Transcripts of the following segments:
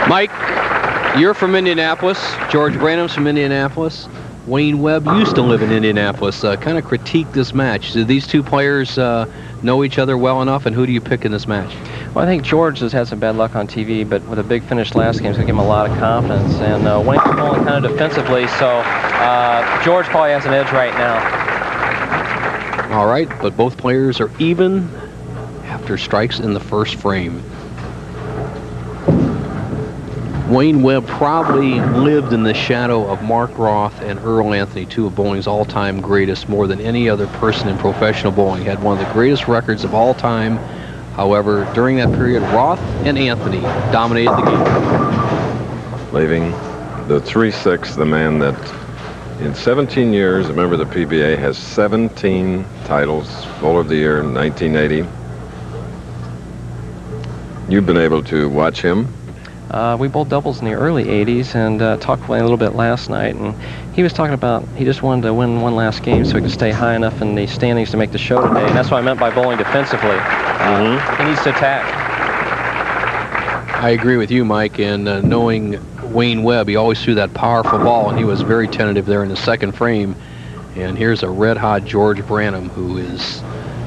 Mike, you're from Indianapolis. George Branham's from Indianapolis. Wayne Webb used to live in Indianapolis. Kind of critique this match. Do these two players know each other well enough, and who do you pick in this match? Well, I think George has had some bad luck on TV, but with a big finish last game, it's going to give him a lot of confidence. And Wayne's pulling kind of defensively, so George probably has an edge right now. All right, but both players are even after strikes in the first frame. Wayne Webb probably lived in the shadow of Mark Roth and Earl Anthony, two of bowling's all-time greatest, more than any other person in professional bowling. Had one of the greatest records of all time. However, during that period, Roth and Anthony dominated the game. Leaving the 3-6, the man that in 17 years, a member of the PBA, has 17 titles, Bowler of the Year in 1980. You've been able to watch him. We bowled doubles in the early 80s and talked a little bit last night, and he was talking about he just wanted to win one last game so he could stay high enough in the standings to make the show today, and that's what I meant by bowling defensively. He needs to attack. I agree with you, Mike, and knowing Wayne Webb, he always threw that powerful ball, and he was very tentative there in the second frame. And here's a red-hot George Branham, who is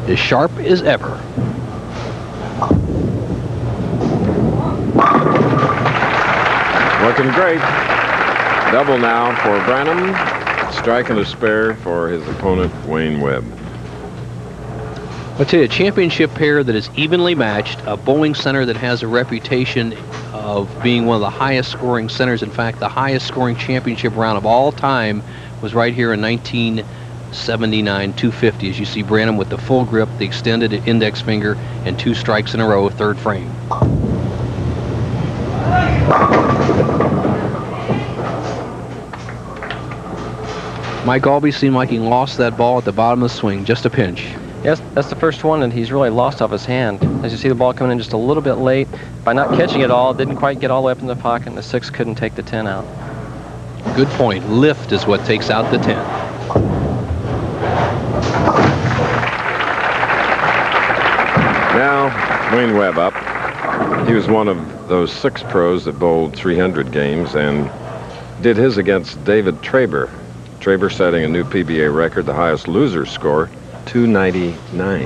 as sharp as ever. Looking great. Double now for Branham. Striking a spare for his opponent, Wayne Webb. I'll tell you, a championship pair that is evenly matched, a bowling center that has a reputation of being one of the highest scoring centers. In fact, the highest scoring championship round of all time was right here in 1979, 250. As you see Branham with the full grip, the extended index finger, and 2 strikes in a row, third frame. Mike Albee seemed like he lost that ball at the bottom of the swing, just a pinch. Yes, that's the first one that he's really lost off his hand. As you see the ball coming in just a little bit late, by not catching it all, didn't quite get all the way up in the pocket, and the 6 couldn't take the 10 out. Good point. Lift is what takes out the 10. Now, Wayne Webb up. He was one of those 6 pros that bowled 300 games and did his against David Traber. Traber setting a new PBA record, the highest loser score, 299.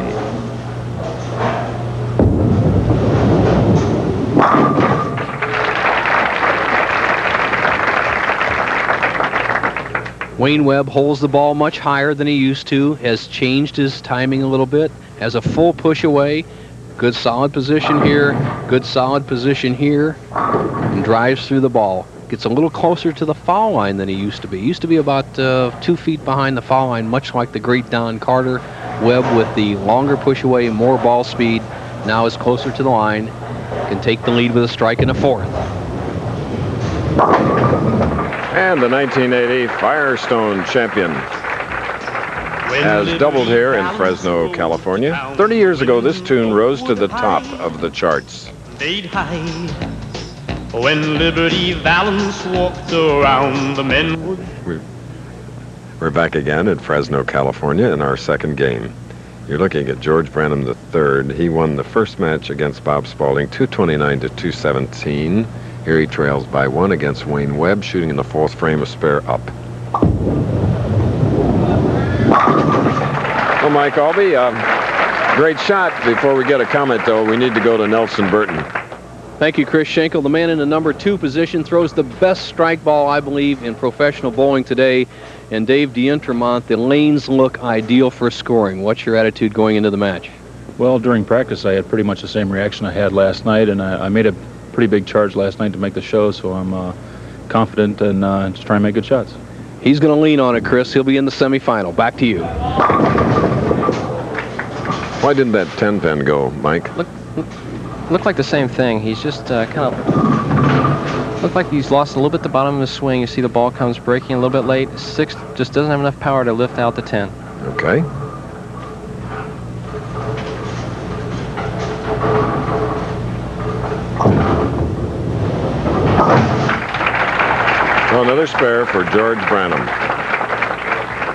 Wayne Webb holds the ball much higher than he used to, has changed his timing a little bit, has a full push away, good solid position here, good solid position here, and drives through the ball. Gets a little closer to the foul line than he used to be. He used to be about 2 feet behind the foul line, much like the great Don Carter. Webb with the longer push away, more ball speed, now is closer to the line, can take the lead with a strike and a 4th. And the 1980 Firestone champion has doubled here in Fresno, California. 30 years ago, this tune rose to the top of the charts. They'd hide when Liberty Valance walked around the men. We're back again in Fresno, California in our second game. You're looking at George Branham III. He won the first match against Bob Spaulding, 229 to 217. Here he trails by 1 against Wayne Webb, shooting in the 4th frame, a spare up. Well, Mike Albee, great shot. Before we get a comment, though, we need to go to Nelson Burton. Thank you, Chris Schenkel. The man in the number 2 position throws the best strike ball, I believe, in professional bowling today. And Dave D'Entremont, the lanes look ideal for scoring. What's your attitude going into the match? Well, during practice, I had pretty much the same reaction I had last night, and I made a pretty big charge last night to make the show, so I'm confident and just trying to make good shots. He's going to lean on it, Chris. He'll be in the semifinal. Back to you. Why didn't that 10-pin go, Mike? Looked like the same thing. He's just kind of looked like he's lost a little bit the bottom of his swing. You see the ball comes breaking a little bit late. 6 just doesn't have enough power to lift out the 10. Okay. Well, another spare for George Branham.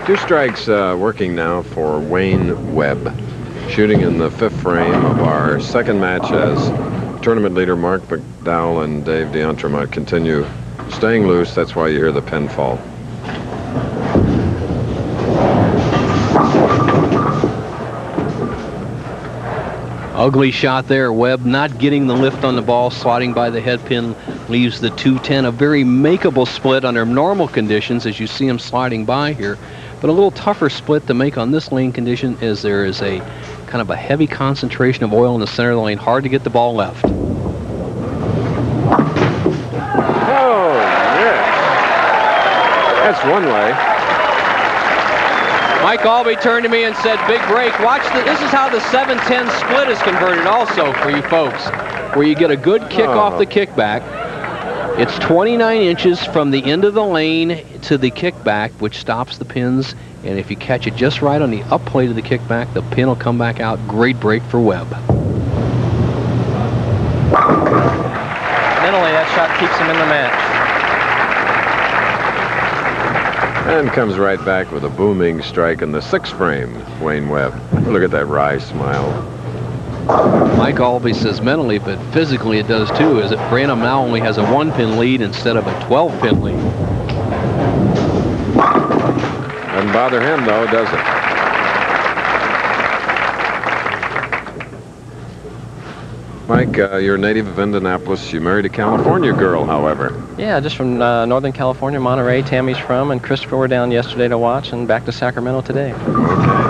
2 strikes working now for Wayne Webb. Shooting in the 5th frame of our second match as tournament leader Mark McDowell and Dave DeEntremont continue staying loose. That's why you hear the pin fall. Ugly shot there. Webb not getting the lift on the ball, sliding by the head pin, leaves the 210. A very makeable split under normal conditions as you see him sliding by here. But a little tougher split to make on this lane condition as there is a kind of a heavy concentration of oil in the center of the lane. Hard to get the ball left. Oh, yeah. That's one way. Mike Albee turned to me and said, big break. Watch this is how the 7-10 split is converted also for you folks, where you get a good kick off the kickback. It's 29 inches from the end of the lane to the kickback, which stops the pins. And if you catch it just right on the up plate of the kickback, the pin will come back out. Great break for Webb. Mentally, that shot keeps him in the match. And comes right back with a booming strike in the 6th frame, Wayne Webb. Look at that wry smile. Mike Albee says mentally, but physically it does too, is that Branham now only has a 1-pin lead instead of a 12-pin lead. Doesn't bother him, though, does it? Mike, you're a native of Indianapolis. You married a California girl, however. Yeah, just from Northern California, Monterey. Tammy's from, and Christopher were down yesterday to watch, and back to Sacramento today. Okay.